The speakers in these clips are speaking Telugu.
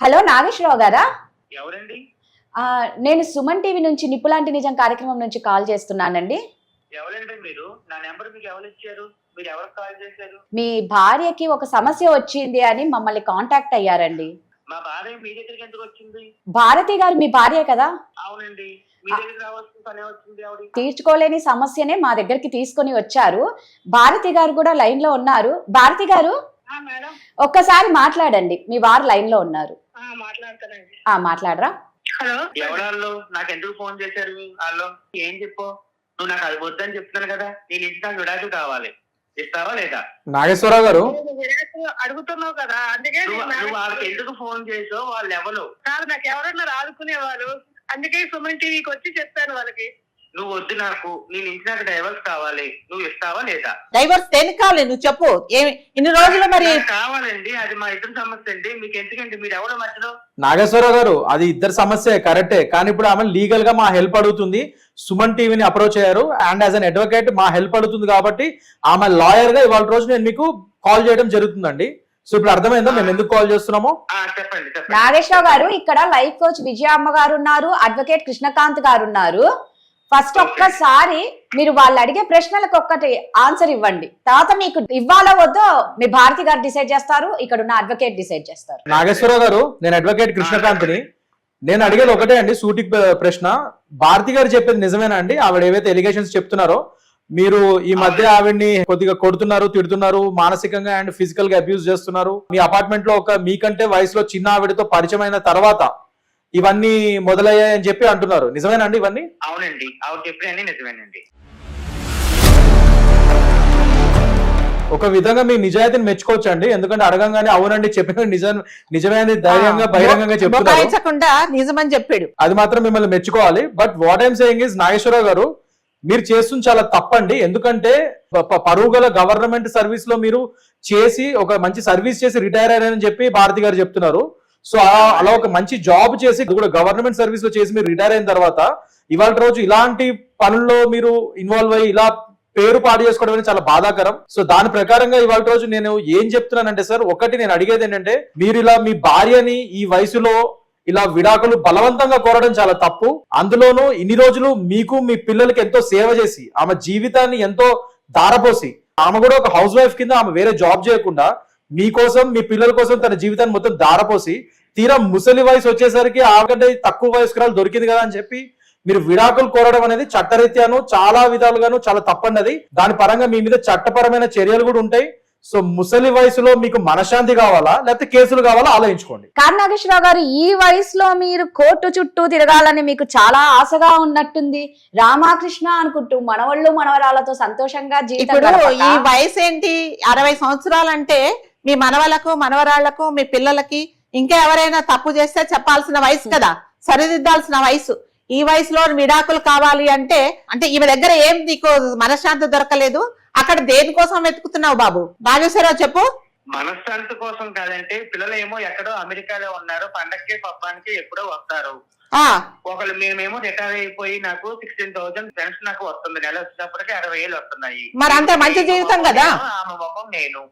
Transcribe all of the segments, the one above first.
హలో నాగేశ్వరరావు గారా? ఎవరండి? నేను సుమన్ టీవీ నుంచి నిప్పులాంటి నిజం కార్యక్రమం నుంచి కాల్ చేస్తున్నానండి. ఎవరండి మీరు? నా నెంబర్ మీకు ఎవరు ఇచ్చారు? మీరు ఎవరికి కాల్ చేశారు? మీ భార్యకి ఒక సమస్య వచ్చింది అని మమ్మల్ని కాంటాక్ట్ అయ్యారండి. మా భార్య మీ దగ్గరికి ఎందుకు వచ్చింది? భారతి గారు మీ భార్య కదా? అవునండి. మీ దగ్గరికి రావాల్సిన పనే వచ్చింది. ఆవిడ తీర్చుకోలేని సమస్యనే మా దగ్గరికి తీసుకొని వచ్చారు. భారతి గారు కూడా లైన్ లో ఉన్నారు. భారతి గారు మేడం ఒక్కసారి మాట్లాడండి, మీ వారు లైన్ లో ఉన్నారు. మాట్లాడతానండి. మాట్లాడరా? హలో, ఎవరాళ్ళు? నాకు ఎందుకు ఫోన్ చేశారు? వాళ్ళు ఏం చెప్పు? నువ్వు నాకు అది వద్దని చెప్తున్నాను కదా. నేను ఇంటి నాకు విడాకులు కావాలి, ఇస్తావా లేదా? నాగేశ్వరరావు గారు అడుగుతున్నావు కదా, అందుకే నువ్వు వాళ్ళకి ఎందుకు ఫోన్ చేసావు? వాళ్ళు ఎవరు కాదు, నాకు ఎవరన్నా ఆదుకునేవాళ్ళు, అందుకే సుమన్ టీవీకి వచ్చి చెప్పాను వాళ్ళకి. నువ్వు వద్దు, నాకు నేను ఇంటి నాకు డైవర్స్ కావాలి, నువ్వు ఇస్తావా లేదా? డైవర్స్ దేనికి కావాలి నువ్వు చెప్పు. ఇన్ని రోజులు మరి కావాలండి, అది మా ఇద్దరు సమస్య అండి. మీకు ఎందుకండి? మీరు ఎవరో మధ్యలో. నాగేశ్వరరావు గారు, అది ఇద్దరు సమస్య కరెక్టే, కానీ ఇప్పుడు ఆమె లీగల్ గా మా హెల్ప్ అడుగుతుంది. సుమన్ టీవీని అప్రోచ్ అయ్యారు అండ్ యాజ్ అన్ అడ్వకేట్ మా హెల్ప్ అడుగుతుంది కాబట్టి ఆమె లాయర్ గా ఇవాళ రోజు నేను మీకు కాల్ చేయడం జరుగుతుందండి. సో ఇప్పుడు అర్థమైందా మేము ఎందుకు కాల్ చేస్తున్నాము? చెప్పండి. నాగేశ్వరరావు గారు, ఇక్కడ లైఫ్ కోచ్ విజయమ్మ గారు ఉన్నారు, అడ్వకేట్ కృష్ణకాంత్ గారు ఉన్నారు. ఫస్ట్ ఒక్కసారి మీరు వాళ్ళు అడిగే ప్రశ్నలకు ఒక్కటి ఆన్సర్ ఇవ్వండి. తర్వాత మీకు ఇవ్వాలో వద్దో మీ భారతి గారు డిసైడ్ చేస్తారు, ఇక్కడ ఉన్న అడ్వకేట్ డిసైడ్ చేస్తారు. నాగేశ్వరరావు గారు, నేను అడ్వకేట్ కృష్ణకాంత్ని. నేను అడిగేది ఒకటే అండి, సూటి ప్రశ్న. భారతి గారు చెప్పేది నిజమేనా అండి? ఆవిడ ఏవైతే ఎలిగేషన్స్ చెప్తున్నారో, మీరు ఈ మధ్య ఆవిడ్ని కొద్దిగా కొడుతున్నారు, తిడుతున్నారు, మానసికంగా అండ్ ఫిజికల్ గా అబ్యూజ్ చేస్తున్నారు. మీ అపార్ట్మెంట్ లో ఒక మీకంటే వయసులో చిన్న ఆవిడతో పరిచయం అయిన తర్వాత ఇవన్నీ మొదలయ్యాయని చెప్పి అంటున్నారు. నిజమేనండి ఇవన్నీ? అవునండి, ఆవిడ చెప్పినవన్నీ నిజమేనండి. ఒక విధంగా మీ నిజాయితీని మెచ్చుకోవచ్చు అండి, ఎందుకంటే అడగంగానే అవునండి చెప్పిన నిజమే అని ధైర్యంగా బహిరంగంగా చెప్తున్నారు. నిజమని చెప్పాడు, అది మాత్రం మిమ్మల్ని మెచ్చుకోవాలి. But what I'm saying is, Nageswararao గారు, మీరు చేస్తుంది చాలా తప్పండి. ఎందుకంటే పరుగుల గవర్నమెంట్ సర్వీస్ లో మీరు చేసి ఒక మంచి సర్వీస్ చేసి రిటైర్ అయ్యారని చెప్పి భారతి గారు చెప్తున్నారు. సో అలా ఒక మంచి జాబ్ చేసి కూడా గవర్నమెంట్ సర్వీస్ లో చేసి మీరు రిటైర్ అయిన తర్వాత ఇవాళ రోజు ఇలాంటి పనుల్లో మీరు ఇన్వాల్వ్ అయ్యి ఇలా పేరు పాడు చేసుకోవడం అనేది చాలా బాధాకరం. సో దాని ప్రకారంగా ఇవాళ రోజు నేను ఏం చెప్తున్నానంటే సార్, ఒకటి నేను అడిగేది ఏంటంటే, మీరు ఇలా మీ భార్యని ఈ వయసులో ఇలా విడాకులు బలవంతంగా కోరడం చాలా తప్పు. అందులోనూ ఇన్ని రోజులు మీకు మీ పిల్లలకి ఎంతో సేవ చేసి ఆమె జీవితాన్ని ఎంతో దారపోసి, ఆమె కూడా ఒక హౌస్ వైఫ్ కింద ఆమె వేరే జాబ్ చేయకుండా మీకోసం మీ పిల్లల కోసం తన జీవితాన్ని మొత్తం దారపోసి తీరా ముసలి వయసు వచ్చేసరికి ఆకంటే తక్కువ వయస్కురాలు దొరికింది కదా అని చెప్పి మీరు విడాకులు కోరడం అనేది చట్టరీత్యాను చాలా విధాలుగాను చాలా తప్పన్నది. దాని పరంగా మీ మీద చట్టపరమైన చర్యలు కూడా ఉంటాయి. సో ముసలి వయసులో మీకు మనశ్శాంతి కావాలా లేకపోతే కేసులు కావాలా ఆలోచించుకోండి. కార్ నాగేశ్వరరావు గారు, ఈ వయసులో మీరు కోర్టు చుట్టూ తిరగాలని మీకు చాలా ఆశగా ఉన్నట్టుంది. రామకృష్ణ అనుకుంటూ మనవళ్ళు మనవరాలతో సంతోషంగా ఇప్పుడు ఈ వయసు ఏంటి? 60 సంవత్సరాలంటే మీ మనవలకు మనవరాళ్లకు మీ పిల్లలకి ఇంకా ఎవరైనా తప్పు చేస్తే చెప్పాల్సిన వయసు కదా, సరిదిద్దాల్సిన వయసు. ఈ వయసులో విడాకులు కావాలి అంటే ఈమె దగ్గర ఏం నీకు మనశ్శాంతి దొరకలేదు, అక్కడ దేనికోసం వెతుకుతున్నావు బాబు? నాగేశ్వరరావు చెప్పు. మనశ్శాంతి కోసం కాదంటే, పిల్లలు ఏమో ఎక్కడో అమెరికాలో ఉన్నారు, పండక్కి పబ్బానికి ఎప్పుడో వస్తారు. ఒకళ్ళు మేమేమో రిటైర్ అయిపోయి నాకు 16,000 పెన్షన్ నాకు వస్తుంది, నెల వచ్చేటప్పటికి 60,000 వస్తున్నాయి. మరి అంత మంచి జీవితం కదా. ఆమె మొహం నేను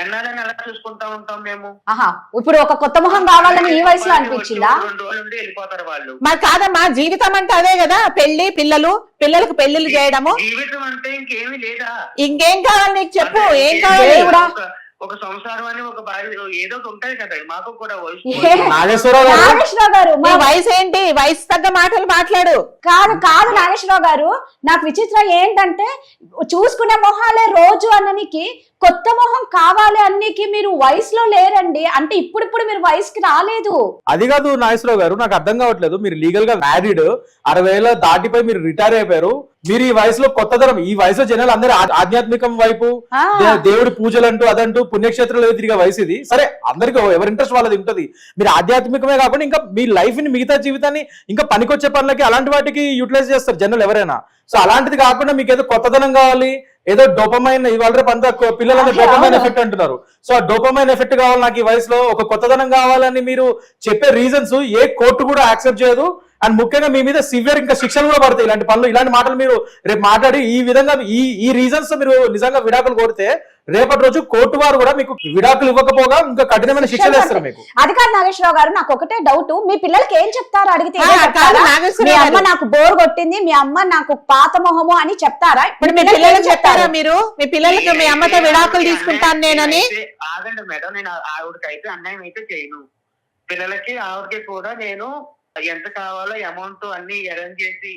ఎన్నాళ్ళని అలా చూసుకుంటా ఉంటాం మేము. ఇప్పుడు ఒక కొత్త మొహం కావాలని ఈ వయసులో అనిపించిందా? 2 రోజులు ఉండి వెళ్ళిపోతారు వాళ్ళు. మరి కాదమ్మా, జీవితం అంటే అదే కదా, పెళ్లి, పిల్లలకు పెళ్లిళ్ళు చేయడము. జీవితం అంటే ఇంకేమీ లేదా? ఇంకేం కావాలి నీకు చెప్పు, ఏం కావాలి? ఒక సంసారం అని ఒక భార్య ఏదో ఉంటాయి కదా, మాకు కూడా నాగేశ్వరరావు గారు, మా వయసు ఏంటి? వయసు తగ్గ మాటలు మాట్లాడు. కాదు నాగేశ్వరరావు గారు, నాకు విచిత్రం ఏంటంటే, చూసుకునే మొహాలే రోజు అన్ననికి కొత్త మొహం కావాలి అన్నికి మీరు వయసులో లేరండి. అంటే ఇప్పుడు మీరు వయసుకి రాలేదు. అది కాదు నాగేశ్వరరావు గారు, నాకు అర్థం కావట్లేదు. మీరు లీగల్ గా మ్యారీడ్, 60 ఏళ్ళ దాటిపోయి మీరు రిటైర్ అయిపోయారు. మీరు ఈ వయసులో కొత్త తరం, ఈ వయసులో జనాలు అందరూ ఆధ్యాత్మికం వైపు దేవుడి పూజలు అంటూ అదంటూ పుణ్యక్షేత్రాలు తిరిగే వయసు ఇది. సరే, అందరికి ఎవరి ఇంట్రెస్ట్ వాళ్ళది ఉంటది. మీరు ఆధ్యాత్మికమే కాకుండా ఇంకా మీ లైఫ్ ని, మిగతా జీవితాన్ని ఇంకా పనికొచ్చే పనులకి అలాంటి వాటికి యూటిలైజ్ చేస్తారు జనాలు ఎవరైనా. సో అలాంటిది కాకుండా మీకు ఏదో కొత్తదనం కావాలి, ఏదో డోపమైన్, ఇవాళ రేపు అంతా పిల్లలని డోపమైన్ ఎఫెక్ట్ అంటున్నారు. సో ఆ డోపమైన్ ఎఫెక్ట్ కావాలి నాకు ఈ వయసులో, ఒక కొత్తదనం కావాలని మీరు చెప్పే రీజన్స్ ఏ కోర్టు కూడా యాక్సెప్ట్ చేయదు. అండ్ ముఖ్యంగా మీ మీద సివియర్ ఇంకా శిక్షలు కూడా పడతాయి ఇలాంటి పనులు, ఇలాంటి మాటలు మీరు రేపు మాట్లాడి ఈ విధంగా ఈ రీజన్స్ మీరు నిజంగా విడాకులు కోరితే రేపటి రోజు కోర్టు వారు కూడా మీకు విడాకులు ఇవ్వకపోగా ఇంకా కఠినమైన శిక్షలు వేస్తారు మీకు. అది కాదు నాగేశ్వరరావు గారు, నాకు ఒకటే డౌట్, మీ పిల్లలకి ఏం చెప్తారు అడిగితే? కాదు నాగేశ్వరరావు మీ అమ్మ గారు. నాకు బోర్ కొట్టింది, మీ అమ్మ నాకు పాత మొహము అని చెప్తారా? ఇప్పుడు మీ పిల్లలకు చెప్పారా మీరు? మీ పిల్లలకి మీ అమ్మతో విడాకులు తీసుకుంటాను నేనని? ఆగండి మేడం, నేను ఆవిడకైతే అన్యాయం అయితే చేయను. పిల్లలకి ఆవిడకి కూడా నేను ఎంత కావాలో అమౌంట్ అన్ని అరేంజ్ చేసి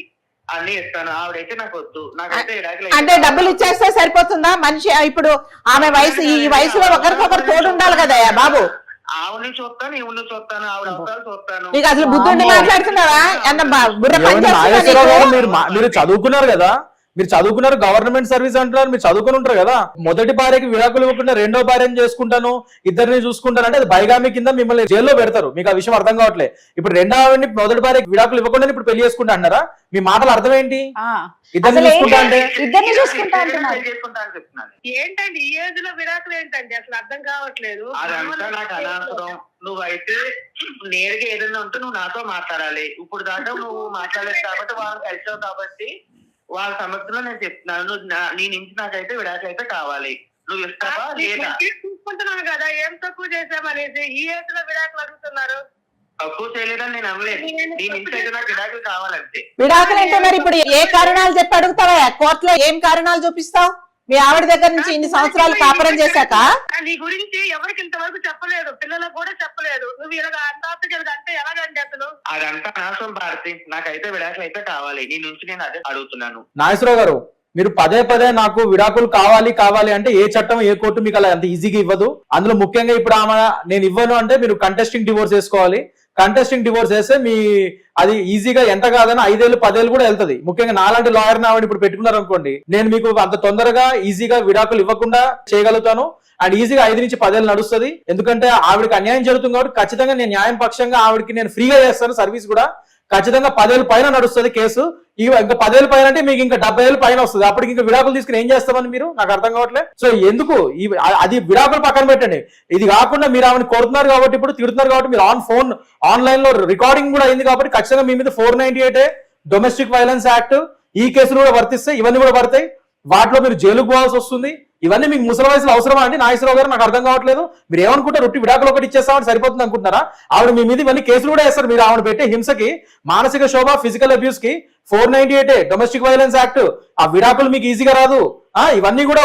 అన్ని ఇస్తాను. ఆవిడైతే నాకు వద్దు, నాకైతే అంటే డబ్బులు ఇచ్చేస్తే సరిపోతుందా? మనిషి ఇప్పుడు ఆమె వయసు, ఈ వయసులో ఒకరికొకరు తోడు ఉండాలి కదా బాబు. ఆవిడని చూస్తాను, ఈవిని చూస్తాను, ఆవిడ అవసరాలు చూస్తాను. నీకు అసలు బుద్ధి ఉండి మాట్లాడుతున్నావా? బుర్ర పని ఏమండి చేస్తుందా నాగేశ్వరరావు గారు, నీకు? మీరు చదువుకున్నారు కదా, మీరు చదువుకున్నారు, గవర్నమెంట్ సర్వీస్ అంటున్నారు, మీరు చదువుకుని ఉంటారు కదా. మొదటి భార్యకి విడాకులు ఇవ్వకుండా రెండో భార్యను చేసుకుంటాను, ఇద్దరిని చూసుకుంటాను అంటే అది బైగామి కింద మిమ్మల్ని జైల్లో పెడతారు. మీకు ఆ విషయం అర్థం కావట్లేదు. ఇప్పుడు రెండో ఆవిడని మొదటి భార్యకి విడాకులు ఇవ్వకుండా ఇప్పుడు పెళ్లి చేసుకుంటా అన్నారా? మీ మాటలు అర్థం ఏంటి? ఇద్దరిని అసలు చూసుకుంటా అంటే ఇద్దరిని చూసుకుంటా అంటున్నారు. చేసుకుంటా అని చెప్తున్నాను. ఏంటండి ఈ ఏజ్ లో విడాకులు ఏంటండి? అసలు అర్థం కావట్లేదు. అదంతా నాకు అనవసరం. నువ్వైతే నేరుగా ఏదైనా ఉంటే నువ్వు నాతో మాట్లాడాలి. ఇప్పుడు దాకా నువ్వు మాట్లాడలేదు కాబట్టి వాళ్ళు కలిసావు కాబట్టి వాళ్ళ సమస్యలో నేను చెప్తున్నాను. నువ్వు నీ నుంచి నాకైతే విడాకులు అయితే కావాలి. నువ్వు ఇస్తావా లేదా? చూసుకుంటున్నాను కదా, ఏం తక్కువ చేసామనేసి ఈ ఏజ్ లో విడాకులు అడుగుతున్నారు. తక్కువ చేయలేదని నేను అనలేదు. నీ నుంచి అయితే నాకు విడాకులు కావాలంటే. విడాకులు అంటే మరి ఇప్పుడు ఏ కారణాలు చెప్పి అడుగుతావా? కోర్టులో ఏం కారణాలు చూపిస్తావు? మీ ఆవిడ దగ్గర నుంచి ఇన్ని సంవత్సరాలు కాపురం చేశాక నీ గురించి ఎవరికి ఇంతవరకు చెప్పలేదు, పిల్లలకు కూడా చెప్పలేదు. నువ్వు ఇలాగ అంటే ఎలాగండి అసలు? అదంతా నాశనం భారతి. నాకైతే విడాకులు అయితే కావాలి. నీ నుంచి నేను అదే అడుగుతున్నాను. నాగేశ్వరరావు గారు, మీరు పదే పదే నాకు విడాకులు కావాలి అంటే ఏ చట్టం ఏ కోర్టు మీకు అలా అంత ఈజీగా ఇవ్వదు. అందులో ముఖ్యంగా ఇప్పుడు ఆమె నేను ఇవ్వను అంటే మీరు కంటెస్టింగ్ డివోర్స్ వేసుకోవాలి. కంటెస్టింగ్ డివోర్స్ వేస్తే మీ అది ఈజీగా ఎంత కాదని 5 ఏళ్ళు 10 ఏళ్ళు కూడా వెళ్తుంది. ముఖ్యంగా నాలాంటి లాయర్ ఆవిడ ఇప్పుడు పెట్టుకున్నారు అనుకోండి, నేను మీకు అంత తొందరగా ఈజీగా విడాకులు ఇవ్వకుండా చేయగలుగుతాను. అండ్ ఈజీగా 5 నుంచి 10 ఏళ్ళు నడుస్తుంది. ఎందుకంటే ఆవిడకి అన్యాయం జరుగుతుంది కాబట్టి ఖచ్చితంగా నేను న్యాయం పక్షంగా ఆవిడకి నేను ఫ్రీగా చేస్తాను సర్వీస్ కూడా. ఖచ్చితంగా 10 ఏళ్ళు పైన నడుస్తుంది కేసు. ఇంకా 10 ఏళ్ళు పైన అంటే మీకు ఇంకా 70 ఏళ్ళు పైన వస్తుంది. అప్పటికి ఇంకా విడాకులు తీసుకుని ఏం చేస్తామని మీరు నాకు అర్థం కావట్లేదు. సో ఎందుకు అది విడాకులు పక్కన పెట్టండి. ఇది కాకుండా మీరు ఆమెను కొడుతున్నారు కాబట్టి, ఇప్పుడు తిడుతున్నారు కాబట్టి, మీరు ఆన్లైన్ లో రికార్డింగ్ కూడా అయింది కాబట్టి ఖచ్చితంగా మీ మీద 498 డొమెస్టిక్ వైలెన్స్ యాక్ట్ ఈ కేసులు కూడా వర్తిస్తాయి. ఇవన్నీ కూడా పడతాయి. వాటిలో మీరు జైలుకు పోవాల్సి వస్తుంది. ఇవన్నీ మీకు ముసలి వయసులో అవసరమా అండి నాగేశ్వరరావు గారు? నాకు అర్థం కావట్లేదు. మీరు ఏమనుకుంటారు? రొట్టి విడాకులు ఒకటి ఇచ్చేస్తామని సరిపోతుంది అనుకుంటున్నారా? ఆవిడ మీ మీద ఇవన్నీ కేసులు కూడా వేస్తారు. మీరు ఆవిడ పెట్టే హింసకి, మానసిక శోభ, ఫిజికల్ అబ్యూస్ కి 498 డొమెస్టిక్ వైలెన్స్ యాక్ట్. ఆ విడాకులు మీకు ఈజీగా రాదు. ఇవన్నీ కూడా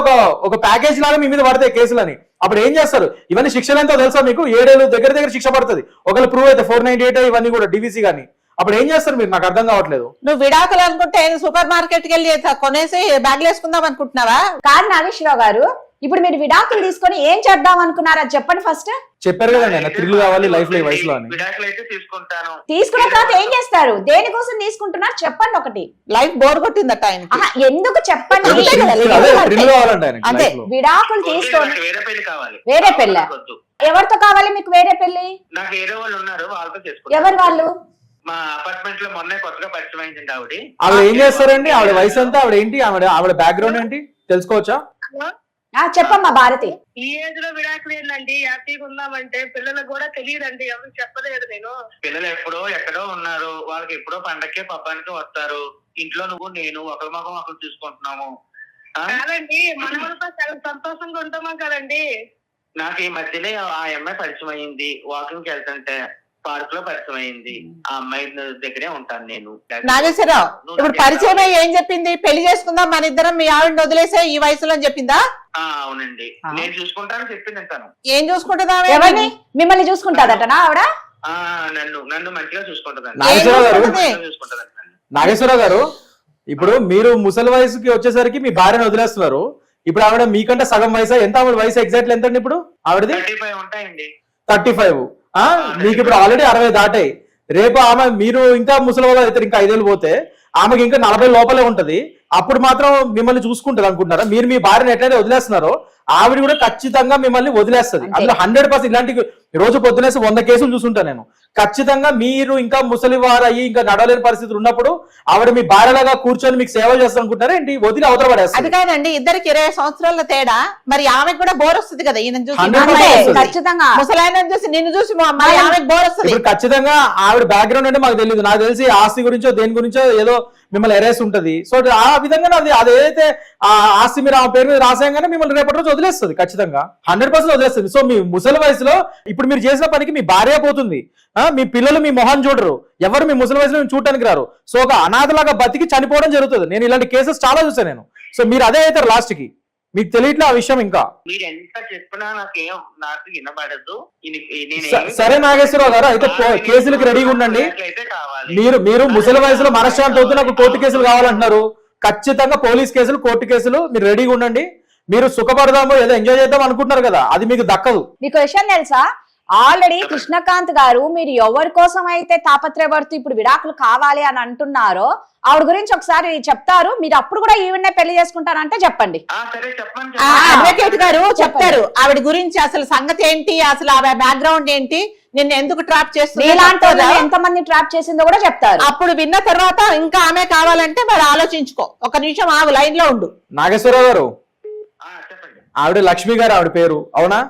ఒక ప్యాకేజ్ లాగా మీ మీద పడతాయి కేసులని. అప్పుడు ఏం చేస్తారు? ఇవన్నీ శిక్షలు ఎంతో తెలుసా మీకు? 7 ఏళ్ళు దగ్గర శిక్ష పడుతుంది ఒకవేళ ప్రూవ్ అయితే 498 ఇవన్నీ కూడా డివిసి కానీ. అప్పుడు ఏం చేస్తారు మీరు? నాకు అర్థం కావట్లేదు. నువ్వు విడాకులు అనుకుంటే సూపర్ మార్కెట్ కి వెళ్ళి కొనేసి బ్యాగ్లు వేసుకుందాం అనుకుంటున్నావా? కాదు నాగేశ్వరరావు గారు, ఇప్పుడు మీరు విడాకులు తీసుకొని ఏం చేద్దాం అనుకున్నారా చెప్పండి ఫస్ట్. చెప్పారు కదండి ఆయన థ్రిల్ కావాలి లైఫ్ లో ఈ వయసులో అని. విడాకులు అయితే తీసుకుంటాను. తీసుకున్న తర్వాత ఏం చేస్తారు? దేనికోసం తీసుకుంటున్నారు చెప్పండి ఒకటి. లైఫ్ బోర్ కొట్టిందట ఆయన. ఎందుకు చెప్పండి. అదే థ్రిల్ కావాలంటే ఆయనకి అదే. life లో. విడాకులు తీసుకొని నాకు వేరే పెళ్లి కావాలి. వేరే పెళ్ళ? వద్దు. ఎవరితో కావాలి మీకు వేరే పెళ్లి? నాకు వేరే వాళ్ళు ఉన్నారు, వాళ్ళతో చేసుకుంటాను. ఎవరు వాళ్ళు? మా అపార్ట్మెంట్ లో మొన్నే కొత్తగా పరిచయం అయిందండి ఆవిడ. ఆవిడ ఏం చేస్తారండి? ఆవిడ వయసు ఎంత? ఆవిడ ఏంటి? ఆవిడ బ్యాక్గ్రౌండ్ ఏంటి తెలుసుకోవచ్చా? చెప్పమ్మా భారతి. ఈ ఏజ్ లో విడాకులు ఏంటండి? హ్యాపీగా ఉందామంటే పిల్లలకు కూడా తెలియదండి, ఎవరికి చెప్పలేదు నేను. పిల్లలు ఎప్పుడో ఎక్కడో ఉన్నారు, వాళ్ళకి ఎప్పుడో పండక్కే పబ్బానికి వస్తారు. ఇంట్లో నువ్వు నేను ఒకరి ముఖం ఒకరు చూసుకుంటున్నాము కాదండి. మనతో చాలా సంతోషంగా ఉంటామా కదండి. నాకు ఈ మధ్యనే ఆ అమ్మాయి పరిచయం అయింది. వాకింగ్ కి వెళ్తుంటే పార్క్ లో పరిచయం అయింది. ఆ అమ్మాయి దగ్గరే ఉంటాను నేను. నాగేశ్వరరావు ఇప్పుడు పరిచయం అయ్యి ఏం చెప్పింది? పెళ్లి చేసుకుందాం మన ఇద్దరం, మీ ఆవిడ వదిలేసే ఈ వయసులో అని చెప్పిందా? అవునండి, నేను చూసుకుంటాను చెప్పింది. తను ఏం చూసుకుంటుందా? ఎవరిని? మిమ్మల్ని చూసుకుంటాదటనా ఆవిడ? నన్ను మంచిగా చూసుకుంటుందండి. నాగేశ్వరరావు గారు, ఇప్పుడు మీరు ముసలి వయసుకి వచ్చేసరికి మీ భార్యను వదిలేస్తున్నారు. ఇప్పుడు ఆవిడ మీకంటే సగం వయసు. ఎంత ఆవిడ వయసు ఎగ్జాక్ట్లీ ఎంత అండి ఇప్పుడు ఆవిడది? 35 ఉంటాయండి. 35. మీకు ఇప్పుడు ఆల్రెడీ 60 దాటాయి. రేపు ఆమె మీరు ఇంకా ముసలి వాళ్ళు అయితే ఇంకా 5 ఏళ్ళు పోతే ఆమెకి ఇంకా 40 లోపలే ఉంటది. అప్పుడు మాత్రం మిమ్మల్ని చూసుకుంటారు అనుకుంటున్నారా? మీరు మీ భార్యను ఎట్లయితే వదిలేస్తున్నారో ఆవిడ కూడా ఖచ్చితంగా మిమ్మల్ని వదిలేస్తుంది. అందులో 100% ఇలాంటి రోజు పొద్దునేసి 100 కేసులు చూసుంటాను నేను. ఖచ్చితంగా మీరు ఇంకా ముసలి వారు అయ్యి ఇంకా నడవలేని పరిస్థితులు ఉన్నప్పుడు ఆవిడ మీ భార్యలాగా కూర్చొని మీకు సేవలు చేస్తాను అనుకుంటారా ఏంటి? వదిలి అవతల పడేస్తారు. అది కాదండి, ఇద్దరికి 20 సంవత్సరాల తేడా, మరి ఆమెకు కూడా బోర్ వస్తుంది కదా ఈయన చూసి. 100% వస్తుంది. ఖచ్చితంగా ముసలాయన చూసి నిన్ను చూసి మరి ఆమెకు బోర్ వస్తుంది. ఇప్పుడు ఖచ్చితంగా ఆవిడ బ్యాక్గ్రౌండ్ అంటే మాకు తెలియదు. నాకు తెలిసి ఆస్తి గురించో దేని గురించో ఏదో మిమ్మల్ని ఎరేస్ ఉంటది. సో ఆ విధంగా అదేదైతే ఆ ఆస్తి మీరు ఆ పేరు మీద రాసాయంగానే మిమ్మల్ని రేపటి రోజు వదిలేస్తుంది. ఖచ్చితంగా 100% వదిలేస్తుంది. సో మీ ముసలి వయసులో ఇప్పుడు మీరు చేసిన పనికి మీ భార్య పోతుంది, మీ పిల్లలు మీ మొహం చూడరు, ఎవరు మీ ముసలి వయసులో చూడటానికి రారు. సో ఒక అనాథలాగా బతికి చనిపోవడం జరుగుతుంది. నేను ఇలాంటి కేసెస్ చాలా చూసాను నేను. సో మీరు అదే అవుతారు లాస్ట్ కి. మీకు తెలియట్లే ఆ విషయం. ఇంకా మీరు ఎంత చెప్పినా నాకు వినబడదు. సరే నాగేశ్వరరావు గారు, అయితే కేసులకు రెడీగా ఉండండి. మీరు ముసలి వయసులో మనశ్శాంతి అవుతూ నాకు కోర్టు కేసులు కావాలంటున్నారు. ఖచ్చితంగా పోలీస్ కేసులు, కోర్టు కేసులు మీరు రెడీగా ఉండండి. మీరు సుఖపడదాము ఏదో ఎంజాయ్ చేద్దాం అనుకుంటున్నారు కదా, అది మీకు దక్కదు. మీకు విషయం తెలుసా, ఆల్రెడీ కృష్ణకాంత్ గారు మీరు ఎవరి కోసం అయితే తాపత్రయపడుతూ ఇప్పుడు విడాకులు కావాలి అని అంటున్నారో ఆవిడ గురించి ఒకసారి చెప్తారు. మీరు అప్పుడు కూడా ఈవిడనే పెళ్లి చేసుకుంటారంటే చెప్పండి. అడ్వకేట్ గారు చెప్తారు ఆవిడ గురించి, అసలు సంగతి ఏంటి, అసలు ఆమె బ్యాక్గ్రౌండ్ ఏంటి, నిన్ను ఎందుకు ట్రాప్ చేస్తుంది, ఇలాంటి ఎంత మంది ట్రాప్ చేసిందో కూడా చెప్తారు. అప్పుడు విన్న తర్వాత ఇంకా ఆమె కావాలంటే మరి ఆలోచించుకో. ఒక నిమిషం ఆగు, లైన్ లో ఉండు. నాగేశ్వరరావు గారు, ఆవిడ లక్ష్మి గారు ఆవిడ పేరు, అవునా?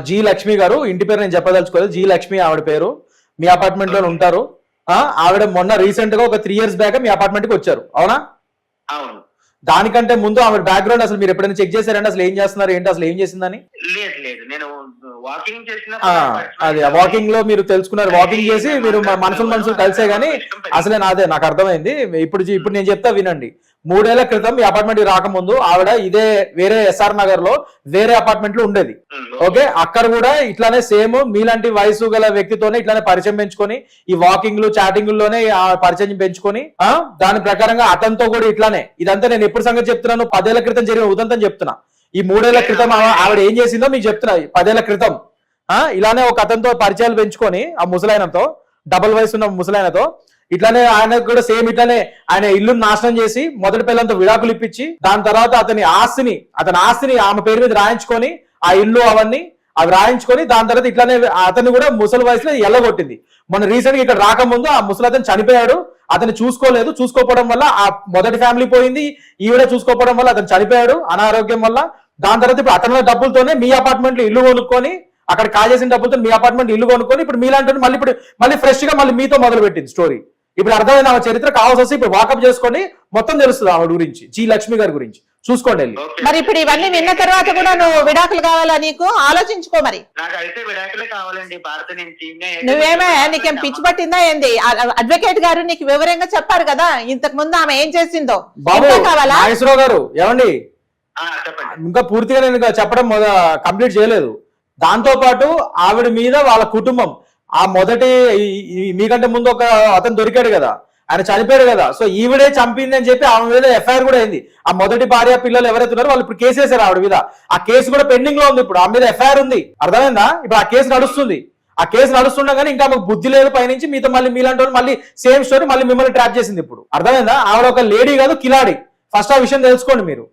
జీ లక్ష్మి గారు, ఇంటి పేరు నేను చెప్పదలుచుకోలేదు. జీ లక్ష్మి ఆవిడ పేరు. మీ అపార్ట్మెంట్ లో ఉంటారు. ఆవిడ మొన్న రీసెంట్ గా ఒక 3 years బ్యాక్ మీ అపార్ట్మెంట్ కి వచ్చారు, అవునా? అవును. దానికంటే ముందు ఆవిడ బ్యాక్గ్రౌండ్ అసలు మీరు ఎప్పుడైనా చెక్ చేశారంటే అసలు ఏం చేస్తున్నారు ఏంటి, అసలు ఏం చేసిందని? లేదు, నేను వాకింగ్ చేసిన అది వాకింగ్ లో మీరు తెలుసుకున్నారు. వాకింగ్ చేసి మీరు మనుషులు కలిసే గానీ అసలే నాదే నాకు అర్థమైంది. ఇప్పుడు నేను చెప్తా వినండి. 3 ఏళ్ల క్రితం ఈ అపార్ట్మెంట్ రాకముందు ఆవిడ ఇదే వేరే SR నగర్ లో వేరే అపార్ట్మెంట్ లో ఉండేది. ఓకే, అక్కడ కూడా ఇట్లానే సేమ్ మీలాంటి వయసు గల వ్యక్తితోనే ఇట్లానే పరిచయం పెంచుకొని ఈ వాకింగ్లు చాటింగ్లోనే పరిచయం పెంచుకొని దాని ప్రకారంగా అతనితో కూడా ఇట్లానే. ఇదంతా నేను ఎప్పుడు సంగతి చెప్తున్నాను, 10 ఏళ్ల క్రితం జరిగిన ఉదంతం చెప్తున్నా. ఈ 3 ఏళ్ల క్రితం ఆవిడ ఏం చేసిందో మీకు చెప్తున్నా. 10 ఏళ్ల క్రితం ఇలానే ఒక అతనితో పరిచయాలు పెంచుకొని ఆ ముసలాయనతో, డబుల్ వయసు ఉన్న ముసలాయనతో ఇట్లానే ఆయనకు కూడా సేమ్ ఇట్లానే ఆయన ఇల్లుని నాశనం చేసి మొదటి పిల్లలతో విడాకులు ఇప్పించి దాని తర్వాత అతని ఆస్తిని ఆమె పేరు మీద రాయించుకొని ఆ ఇల్లు అవన్నీ అవి రాయించుకొని దాని తర్వాత ఇట్లానే అతన్ని కూడా ముసలి వయసులో ఎల్లగొట్టింది. మొన్న రీసెంట్ గా ఇక్కడ రాకముందు ఆ ముసలి అతను చనిపోయాడు. అతను చూసుకోకపోవడం వల్ల ఆ మొదటి ఫ్యామిలీ పోయింది, ఈవిడ చూసుకోకపోవడం వల్ల అతను చనిపోయాడు అనారోగ్యం వల్ల. దాని తర్వాత ఇప్పుడు అతని డబ్బులతోనే మీ అపార్ట్మెంట్ లో ఇల్లు కొనుక్కొని, అక్కడ కాజేసిన డబ్బులతో మీ అపార్ట్మెంట్ ఇల్లు కొనుక్కొని ఇప్పుడు మీలాంటి మళ్ళీ ఫ్రెష్ గా మళ్ళీ మీతో మొదలు పెట్టింది స్టోరీ. ఇప్పుడు అర్థమైంది ఆమె చరిత్ర. కావాల్సి వస్తే ఇప్పుడు వాకప్ చేసుకోండి, మొత్తం తెలుస్తుంది ఆవిడ గురించి, జీ లక్ష్మి గారి గురించి. చూసుకోండి వెళ్ళి. మరి ఇప్పుడు ఇవన్నీ విన్న తర్వాత కూడా నువ్వు విడాకులు కావాలా? నీకు ఆలోచించుకో. మరి నాకైతే విడాకులే కావాలండి భారత నుంచి. నువ్వేమే నీకేం పిచ్చి పట్టిందా ఏంది? అడ్వకేట్ గారు నీకు వివరంగా చెప్పారు కదా ఇంతకు ముందు ఆమె ఏం చేసిందో. బాబు నాగేశ్వరరావు గారు, ఏమండి చెప్పండి. ఇంకా పూర్తిగా నేను చెప్పడం కంప్లీట్ చేయలేదు. దాంతో పాటు ఆవిడ మీద వాళ్ళ కుటుంబం ఆ మొదటి మీకంటే ముందు ఒక అతను దొరికాడు కదా, ఆయన చనిపోయాడు కదా. సో ఈవిడే చంపింది అని చెప్పి ఆమె మీద FIR కూడా అయింది. ఆ మొదటి భార్య పిల్లలు ఎవరైతే ఉన్నారో వాళ్ళు ఇప్పుడు కేసు వేశారు ఆవిడ మీద. ఆ కేసు కూడా పెండింగ్ లో ఉంది. ఇప్పుడు ఆమె మీద FIR ఉంది, అర్థమైందా? ఇప్పుడు ఆ కేసు నడుస్తుంది. ఆ కేసు నడుస్తుండగానే ఇంకా మాకు బుద్ధి లేదు పైనుంచి మీతో మళ్ళీ మీలాంటి వాళ్ళు మళ్ళీ సేమ్ స్టోరీ మళ్ళీ మిమ్మల్ని ట్రాప్ చేసింది. ఇప్పుడు అర్థమైందా? ఆవిడ ఒక లేడీ కాదు, కిలాడి. ఫస్ట్ ఆ విషయం తెలుసుకోండి మీరు.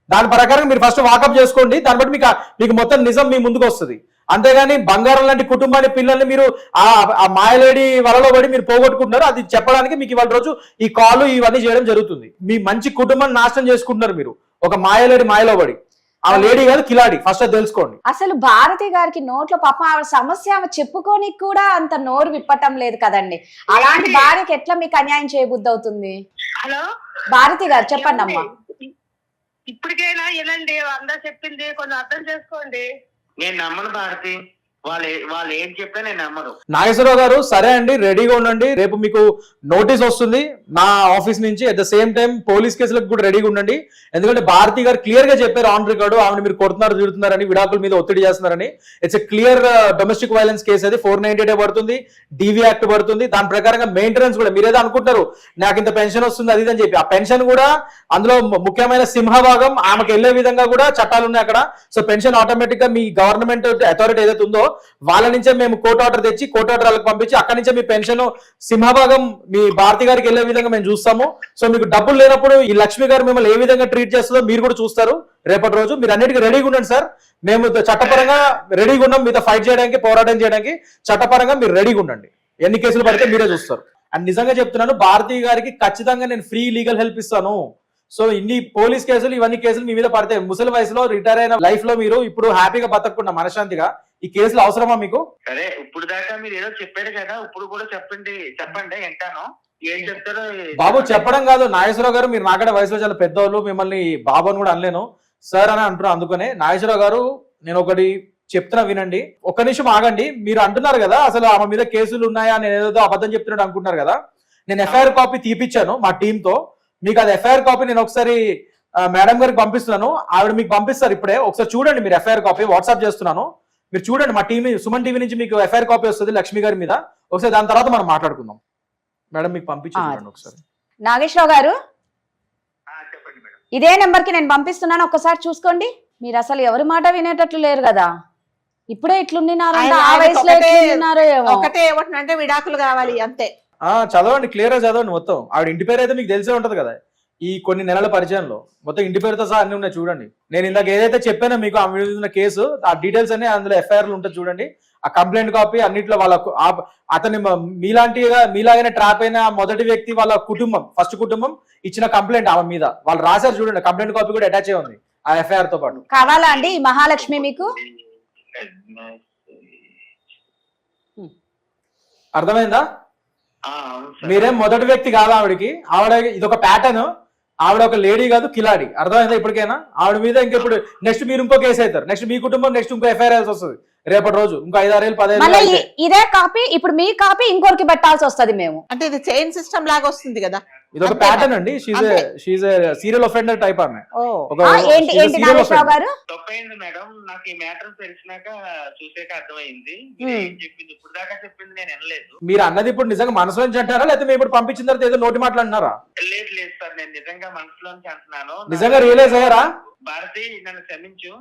దాని ప్రకారం మీరు ఫస్ట్ వాకప్ చేసుకోండి. దాన్ని బట్టి మీకు మొత్తం నిజం మీ ముందుకు వస్తుంది. అంతేగాని బంగారం లాంటి కుటుంబాన్ని పిల్లల్ని మీరు ఆ మాయలేడి వలలో పడి మీరు పోగొట్టుకుంటున్నారు. అది చెప్పడానికి మీకు ఇవాళ రోజు ఈ కాల్ ఇవన్నీ చేయడం జరుగుతుంది. మీ మంచి కుటుంబాన్ని నాశనం చేసుకుంటున్నారు మీరు ఒక మాయలేడి మాయలో పడి. ఆ లేడీ కాదు, కిలాడి. ఫస్ట్ తెలుసుకోండి. అసలు భారతి గారికి నోట్లో పాపం ఆవిడ సమస్య ఆమె చెప్పుకొని కూడా అంత నోరు విప్పటం లేదు కదండి. అలాంటి భార్యకి ఎట్లా మీకు అన్యాయం చేయబుద్ధి అవుతుంది? హలో భారతి గారు చెప్పండి అమ్మా. ఇప్పటికైనా వినండి, అందరూ చెప్పింది కొంచెం అర్థం చేసుకోండి. నేను నమ్మను భారతి, వాళ్ళు ఏం చెప్పినా నేను నమ్మను. నాగేశ్వరరావు గారు, సరే అండి, రెడీగా ఉండండి. రేపు మీకు నోటీస్ వస్తుంది నా ఆఫీస్ నుంచి. At the same time police కేసులకు కూడా రెడీగా ఉండండి. ఎందుకంటే భారతి గారు క్లియర్ గా చెప్పారు ఆన్ రికార్డు, ఆమెను మీరు కొడుతున్నారు, తిడుతున్నారని, విడాకుల మీద ఒత్తిడి చేస్తున్నారని. It's a clear domestic violence case. అది 498 పడుతుంది, DV యాక్ట్ పడుతుంది. దాని ప్రకారంగా మెయింటెనెన్స్ కూడా మీరు ఏదో అనుకుంటారు నాకు ఇంత పెన్షన్ వస్తుంది అది అని చెప్పి, ఆ పెన్షన్ కూడా అందులో ముఖ్యమైన సింహభాగం ఆమెకు వెళ్లే విధంగా కూడా చట్టాలు ఉన్నాయి అక్కడ. సో పెన్షన్ ఆటోమేటిక్ గా మీ గవర్నమెంట్ అథారిటీ ఏదైతే ఉందో వాళ్ళ నుంచే మేము కోర్టు ఆర్డర్ తెచ్చి కోర్టు ఆర్డర్ వాళ్ళకి పంపించి అక్కడి నుంచే మీ పెన్షన్ సింహభాగం మీ భారతి గారికి వెళ్ళే విధంగా మేము చూస్తాము. సో మీకు డబ్బులు లేనప్పుడు ఈ లక్ష్మి గారు మిమ్మల్ని ఏ విధంగా ట్రీట్ చేస్తుందో మీరు కూడా చూస్తారు రేపటి రోజు. మీరు అన్నిటికీ రెడీగా ఉండండి సార్. మేము చట్టపరంగా రెడీగా ఉన్నాం మీతో ఫైట్ చేయడానికి, పోరాటం చేయడానికి. చట్టపరంగా మీరు రెడీగా ఉండండి. ఎన్ని కేసులు పడితే మీరే చూస్తారు. అండ్ నిజంగా చెప్తున్నాను, భారతి గారికి ఖచ్చితంగా నేను ఫ్రీ లీగల్ హెల్ప్ ఇస్తాను. సో ఇన్ని పోలీస్ కేసులు ఇవన్నీ కేసులు మీ మీద పడతాయి. ముసలి వయసులో రిటైర్ అయిన లైఫ్ లో మీరు ఇప్పుడు హ్యాపీగా బతకకుండా మనశాంతిగా ఈ కేసులు అవసరమా మీకు? సరే, ఇప్పుడు దాకా మీరు ఏదో చెప్పారు కదా, ఇప్పుడు కూడా చెప్పండి ఎంటాను ఏం చెప్తారో. బాబు చెప్పడం కాదు నాగేశ్వరరావు గారు, మీరు నాకంటే వయసులో చాలా పెద్దవాళ్ళు, మిమ్మల్ని బాబు అని కూడా అనలేను, సార్ అని అంటున్నాను. అందుకనే నాగేశ్వరరావు గారు నేను ఒకటి చెప్తున్నా వినండి. ఒక్క నిమిషం ఆగండి. మీరు అంటున్నారు కదా అసలు ఆమె మీద కేసులు ఉన్నాయా, నేను ఏదో అబద్ధం చెప్తున్నాడు అనుకుంటున్నారు కదా. నేను ఎఫ్ఐఆర్ కాపీ తీపిచ్చాను మా టీంతో. మీకు అది ఎఫ్ఐఆర్ కాపీ నేను ఒకసారి మేడం గారికి పంపిస్తున్నాను. ఆవిడ మీకు పంపిస్తారు ఇప్పుడే. ఒకసారి చూడండి మీరు ఎఫ్ఐఆర్ కాపీ వాట్సాప్ చేస్తున్నాను. మీరు చూడండి మా టీవీ సుమన్ టీవీ నుంచి మీకు ఎఫ్ఐఆర్ కాపీ వస్తుంది లక్ష్మి గారి మీద. ఒకసారి దాని తర్వాత మనం మాట్లాడుకుందాం. మేడం మీకు పంపించండి ఒకసారి. నాగేశ్వరరావు గారు చెప్పండి మేడం. ఇదే నెంబర్ కి నేను పంపిస్తున్నాను, ఒక్కసారి చూసుకోండి. మీరు అసలు ఎవరి మాట వినేటట్లు లేరు కదా. ఇప్పుడే ఇట్లున్నారంటే ఆ వయసులో ఎట్లున్నారో ఏమో. ఒకటే ఏమంటున్నంటే విడాకులు కావాలి అంతే. చదవండి, క్లియర్ గా చదవండి మొత్తం. ఆవిడ ఇంటి పేరు అయితే మీకు తెలిసే ఉంటది కదా. ఈ కొన్ని నెలల పరిచయంలో మొత్తం ఇంటి పేరుతో సహా అన్ని ఉన్నాయి చూడండి. నేను ఇందాక ఏదైతే చెప్పానో మీకు ఆ మీద ఉన్న కేసు ఆ డీటెయిల్స్ అన్ని అందులో ఎఫ్ఐఆర్లు ఉంటుంది చూడండి. ఆ కంప్లైంట్ కాపీ అన్నిట్లో వాళ్ళ అతని మీలాగానే ట్రాప్ అయిన మొదటి వ్యక్తి వాళ్ళ కుటుంబం, ఫస్ట్ కుటుంబం ఇచ్చిన కంప్లైంట్ ఆమె మీద వాళ్ళు రాశారు చూడండి. కంప్లైంట్ కాపీ కూడా అటాచ్ అయి ఉంది ఆ ఎఫ్ఐఆర్ తో పాటు. కావాలా అండి ఈ మహాలక్ష్మి మీకు? అర్థమైందా? మీరేం మొదటి వ్యక్తి కాదు ఆవిడకి. ఆవిడ ఇదొక ప్యాటర్న్. ఆవిడ ఒక లేడీ కాదు, కిలాడి. అర్థమైందా ఇప్పటికైనా? ఆవిడ మీద ఇంకా ఇప్పుడు నెక్స్ట్ మీరు ఇంకో కేసు అవుతారు. నెక్స్ట్ మీ కుటుంబం నెక్స్ట్ ఇంకో ఎఫ్ఐఆర్ వస్తుంది రేపటి రోజు. ఇంకో 5-6 ఏళ్ళు 10 ఏళ్ళు ఇదే కాపీ ఇప్పుడు మీ కాపీ ఇంకొకరికి పెట్టాల్సి వస్తుంది మేము. అంటే ఇది చైన్ సిస్టమ్ లాగా వస్తుంది కదా. ఇది ఒక ప్యాటర్న్ అండి. షీజ్ సీరియల్ ఒఫెండర్ టైప్ ఆమె. ఏంటి నాగేశ్వరరావు గారు? తప్పైంది మేడం. నాకు ఈ మ్యాటర్ తెలిసినాక చూసాక అర్థమైంది. చెప్పింది ఇప్పుడు దాకా చెప్పింది నేను వినలేదు. మీరు అన్నది ఇప్పుడు నిజంగా మనసులో నుంచి అంటారా లేకపోతే మేము ఇప్పుడు పంపించిన తర్వాత ఏదో నోటి మాట్లాడినారా? లేదు లేదు సార్, నేను నిజంగా మనసులోంచి అంటున్నాను. నిజంగా రియలైజ్ అయ్యారా? భారతి నన్ను క్షమించు,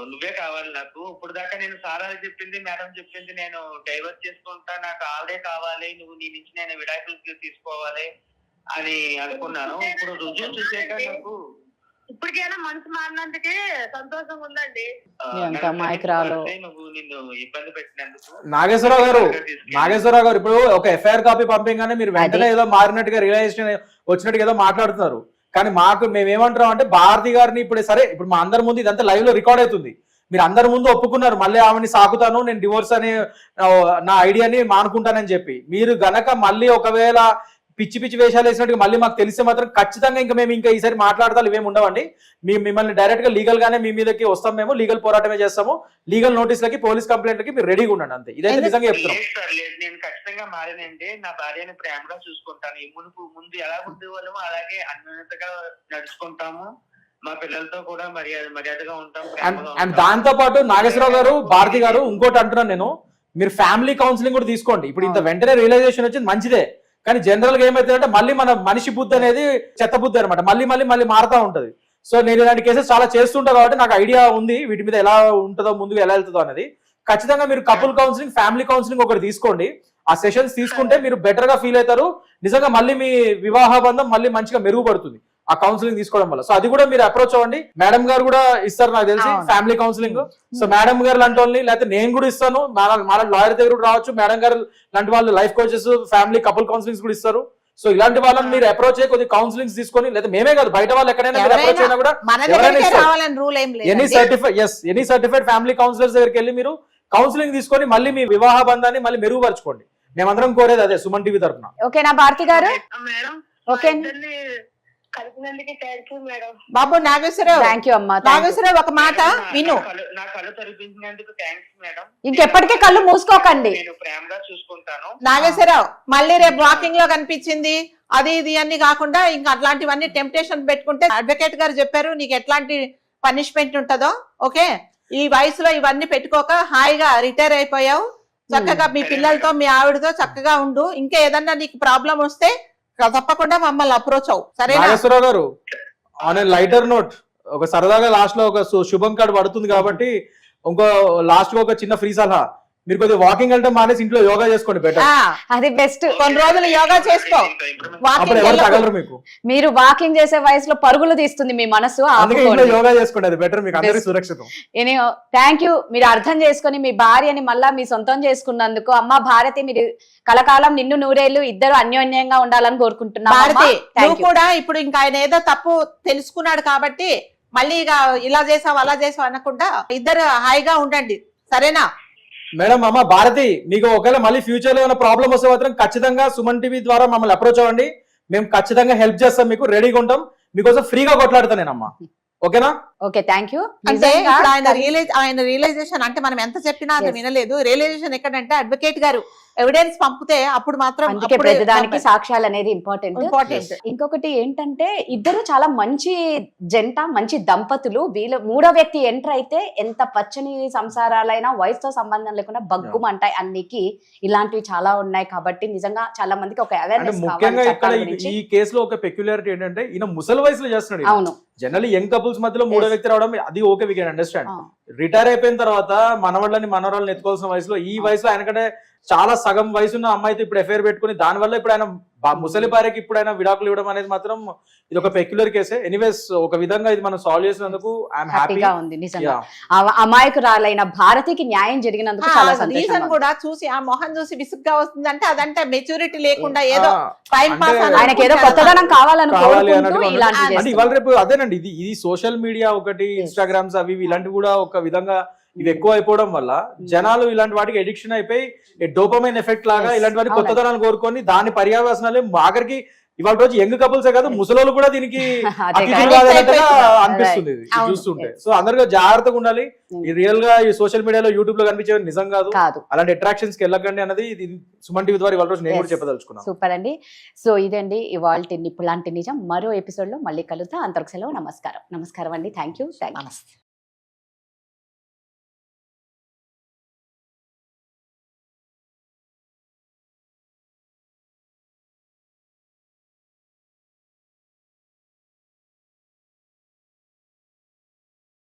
నువ్వే కావాలి నాకు. ఇప్పుడు దాకా నేను సారా చెప్పింది మేడం చెప్పింది నేను డైవర్స్ చేసుకుంటా, నాకు ఆవిడే కావాలి, నువ్వు నీ నుంచి నేను విడాకులు తీసుకోవాలి అని అనుకున్నాను. ఇప్పుడు రుజువు చూసాక నాకు ఇప్పటికైనా మనసు మారినందుకే సంతోషంగా ఉందండి. నువ్వు నిన్ను ఇబ్బంది పెట్టినందుకు. నాగేశ్వరరావు గారు ఇప్పుడు ఒక ఎఫ్ఐఆర్ కాపీ పంపించగానే మీరు వెంటనే ఏదో మారినట్టుగా రియలైజేషన్ వచ్చినట్టుగా ఏదో మాట్లాడుతున్నారు. కానీ మేము ఏమంటున్నాం అంటే భారతి గారిని ఇప్పుడు సరే ఇప్పుడు మా అందరి ముందు ఇదంతా లైవ్ లో రికార్డ్ అవుతుంది. మీరు అందరి ముందు ఒప్పుకున్నారు మళ్ళీ ఆమెని సాకుతాను, నేను డివోర్స్ అనే నా ఐడియాని మానుకుంటానని చెప్పి. మీరు గనక మళ్ళీ ఒకవేళ పిచ్చి పిచ్చి వేషాలు వేసినట్టుగా మళ్ళీ మాకు తెలిస్తే మాత్రం ఖచ్చితంగా మేము ఇంకా ఈసారి మాట్లాడతాం ఇవేమి ఉండవండి. మిమ్మల్ని డైరెక్ట్ గా లీగల్ గానే మీ మీదకి వస్తాం. మేము లీగల్ పోరాటమే చేస్తాము. లీగల్ నోటీసులకి పోలీస్ కంప్లైంట్లకి మీరు రెడీగా ఉండండి అంతే. ఇదైతే నిజంగా చెప్తున్నాం. నేను ఖచ్చితంగా మారేనండి. నా భార్యని ప్రేమగా చూసుకుంటాను. ఈ ముందు ఎలా ఉండేవాళ్ళమో అలాగే అన్యోన్యతగా నడుచుకుంటాము. మా పిల్లలతో కూడా మర్యాదగా ఉంటాం. అండ్ దాంతో పాటు నాగేశ్వరరావు గారు, భారతి గారు ఇంకోటి అంటున్నాను నేను, మీరు ఫ్యామిలీ కౌన్సిలింగ్ కూడా తీసుకోండి. ఇప్పుడు ఇంత వెంటనే రియలైజేషన్ వచ్చింది మంచిదే. కానీ జనరల్ గా ఏమైతుందంటే మళ్ళీ మన మనిషి బుద్ధి అనేది చెత్త బుద్ధి అనమాట. మళ్ళీ మారుతా ఉంటది. సో నేను ఇలాంటి కేసెస్ చాలా చేస్తుంటా కాబట్టి నాకు ఐడియా ఉంది వీటి మీద ఎలా ఉంటుందో, ముందుగా ఎలా వెళ్తుందో అనేది. ఖచ్చితంగా మీరు కపుల్ కౌన్సిలింగ్, ఫ్యామిలీ కౌన్సిలింగ్ ఒకటి తీసుకోండి. ఆ సెషన్స్ తీసుకుంటే మీరు బెటర్ గా ఫీల్ అవుతారు. నిజంగా మళ్ళీ మీ వివాహ బంధం మళ్ళీ మంచిగా మెరుగుపడుతుంది ఆ కౌన్సిలింగ్ తీసుకోవడం వల్ల. సో అది కూడా మీరు అప్రోచ్ అవ్వండి. మేడం గారు కూడా ఇస్తారు నాకు తెలిసి ఫ్యామిలీ కౌన్సిలింగ్. సో మేడం గారు లాంటి వాళ్ళని, లేకపోతే నేను కూడా ఇస్తాను. మన లాయర్ దగ్గర కూడా రావచ్చు. మేడం గారు లాంటి వాళ్ళు life coaches, family couple counsellings కూడా ఇస్తారు. సో ఇలాంటి వాళ్ళని మీరు అప్రోచ్ అయ్యి కొద్దిగా కౌన్సిలింగ్స్ తీసుకొని, లేదా మేమే కాదు బయట వాళ్ళు ఎక్కడైనా అప్రోచ్ అయినా కూడా ఎనీ సర్టిఫైడ్ ఫ్యామిలీ కౌన్సిలర్స్ దగ్గరికి వెళ్ళి మీరు కౌన్సిలింగ్ తీసుకొని మళ్ళీ మీ వివాహ బంధాన్ని మళ్ళీ మెరుగుపరచుకోండి. మేమందరం కోరేది అదే సుమన్ టీవీ తరఫున. ఓకేనా భారతి గారు? ఓకే బాబు నాగేశ్వరరావు, థ్యాంక్ యూ అమ్మా. నాగేశ్వరరావు ఒక మాట విను. నా కళ్ళు తెరిపించినందుకు థాంక్స్ మేడం. ఇంకెప్పటికీ కళ్ళు మూసుకోకండి. నేను ప్రేమగా చూసుకుంటాను. నాగేశ్వరరావు మళ్ళీ రేపు వాకింగ్ లో కనిపించింది అది ఇది అన్ని కాకుండా ఇంకా అట్లాంటివన్నీ టెంప్టేషన్ పెట్టుకుంటే అడ్వకేట్ గారు చెప్పారు నీకు ఎట్లాంటి పనిష్మెంట్ ఉంటుందో. ఓకే, ఈ వయసులో ఇవన్నీ పెట్టుకోక హాయిగా రిటైర్ అయిపోయావు. చక్కగా మీ పిల్లలతో మీ ఆవిడతో చక్కగా ఉండు. ఇంకా ఏదన్నా నీకు ప్రాబ్లం వస్తే తప్పకుండా మమ్మల్ని అప్రోచ్ అవు. సరే నాగేశ్వరరావు గారు, ఆన్ ఏ లైటర్ నోట్ ఒక సరదాగా లాస్ట్ లో ఒక శుభం కార్డు పడుతుంది కాబట్టి ఇంకో లాస్ట్ ఒక చిన్న ఫ్రీ సలహా, మీరు కొద్దిగా వాకింగ్ అంటే మానేసి ఇంట్లో యోగా చేసుకోండి బెటర్. అది బెస్ట్. కొన్ని రోజులు యోగా చేసుకో, అప్పుడు వాకింగ్ ఎవరు తగలరు మీకు. మీరు వాకింగ్ చేసే వయసులో పరుగులు తీస్తుంది మీ మనసు. అందుకే ఇంట్లో యోగా చేసుకోండి, అది బెటర్, మీకు అందరికీ సురక్షితం. Thank you. మీరు అర్థం చేసుకొని మీ భార్యని మళ్ళా మీ సొంతం చేసుకున్నందుకు. అమ్మ భారతి, మీరు కలకాలం నిన్ను నూరేళ్లు ఇద్దరు అన్యోన్యంగా ఉండాలని కోరుకుంటున్నాను. భారతి నువ్వు కూడా ఇప్పుడు ఇంకా ఆయన ఏదో తప్పు తెలుసుకున్నాడు కాబట్టి మళ్ళీ ఇక ఇలా చేసావు అలా చేసావు అనకుండా ఇద్దరు హాయిగా ఉండండి, సరేనా? మేడం అమ్మ భారతి, మీకు ఒకవేళ మళ్ళీ ఫ్యూచర్ లో ఏమైనా ప్రాబ్లం వస్తే మాత్రం ఖచ్చితంగా సుమన్ టీవీ ద్వారా మమ్మల్ని అప్రోచ్ అవ్వండి, మేము ఖచ్చితంగా హెల్ప్ చేస్తాం, మీకు రెడీగా ఉంటాం, మీకోసం ఫ్రీగా కొట్లాడతాను నేనమ్మా. ఓకేనా? Okay, thank you. అంటే ఇప్పుడు ఆయన రియలైజేషన్ అంటే మనం ఎంత చెప్పినా అది వినలేదు. రియలైజేషన్ ఎక్కడంటే అడ్వకేట్ గారు ఎవిడెన్స్ పంపితే అప్పుడు మాత్రం అందుకే ప్రతిదానికి సాక్ష్యాలు అనేది ఇంపార్టెంట్. ఇంకొకటి ఏంటంటే ఇద్దరు చాలా మంచి జంట, మంచి దంపతులు. వీళ్ళు మూడో వ్యక్తి ఎంటర్ అయితే ఎంత పచ్చని సంసారాలైనా వయసుతో సంబంధం లేకుండా బగ్గుమంటాయి. అన్నికి ఇలాంటివి చాలా ఉన్నాయి కాబట్టి నిజంగా చాలా మందికి ఒక అవేర్నెస్ ముఖ్యంగా ఇక్కడ ఈ కేసులో ఒక పెక్యులారిటీ ఏంటంటే ఈయన ముసలి వయసులో చేస్తున్నాడు. అవును, జనరల్లీ యంగ్ కపుల్స్ మధ్యలో మూడో వ్యక్తి రావడం అది okay, we can understand. Retire అయిపోయిన తర్వాత మనవాళ్ళని మనవరాళ్ళని ఎత్తుకోవాల్సిన వయసులో, ఈ వయసులో ఆయనకంటే చాలా సగం వయసున్న అమ్మాయితో ఇప్పుడు ఎఫ్ఐఆర్ పెట్టుకుని దాని వల్ల ఇప్పుడు ఆయన ముసలి భార్యకి ఇప్పుడు ఆయన విడాకులు ఇవ్వడం అనేది మాత్రం ఇది ఒక పెక్యులర్ కేసే. ఎనీవేస్ ఒక విధంగా ఇది మనం సాల్వ్ చేసినందుకు ఐఎమ్ హ్యాపీగా ఉంది. నిజంగా అమాయకురాలైన భారతికి న్యాయం జరిగినందుకు చాలా సంతోషం. కూడా చూసి ఆ మొహం చూసి విసుగ్గా వస్తుంది అంటే అదంటే మెచ్యూరిటీ లేకుండా ఏదో టైం పాస్, ఆయనకి ఏదో కొత్తదనం కావాలనుకుంటూ ఇలాంటి. అంటే ఇవాళ రేపు అదేనండి, ఇది సోషల్ మీడియా ఒకటి, ఇన్స్టాగ్రామ్స్ అవి ఇలాంటివి కూడా ఒక విధంగా ఇవి ఎక్కువ అయిపోవడం వల్ల జనాలు ఇలాంటి వాటికి ఎడిక్షన్ అయిపోయి డోపమైన్ ఎఫెక్ట్ లాగా ఇలాంటి వాటికి కొత్తదనాన్ని కోరుకొని దాని పర్యావసనాలే ఆఖరికి ఇవాళ రోజు యంగ్ కపుల్సే కాదు ముసలోళ్ళు కూడా దీనికి అనిపిస్తుంది చూస్తుంటే. సో అందరికీ జాగ్రత్తగా ఉండాలి. ఈ రియల్ గా ఈ సోషల్ మీడియాలో యూట్యూబ్ లో కనిపించే నిజం కాదు, అలాంటి అట్రాక్షన్స్ కి వెళ్ళకండి అన్నది సుమన్ టీవీ ద్వారా ఇవాళ రోజు నేను కూడా చెప్పదలుచుకున్నాను. సూపర్ అండి. సో ఇదండి ఇవాళ ఇలాంటి నిజం. మరో ఎపిసోడ్ లో మళ్ళీ కలుద్దాం. అంతవరకు సెలవు. నమస్కారం. నమస్కారం అండి. Thank you. నమస్తే.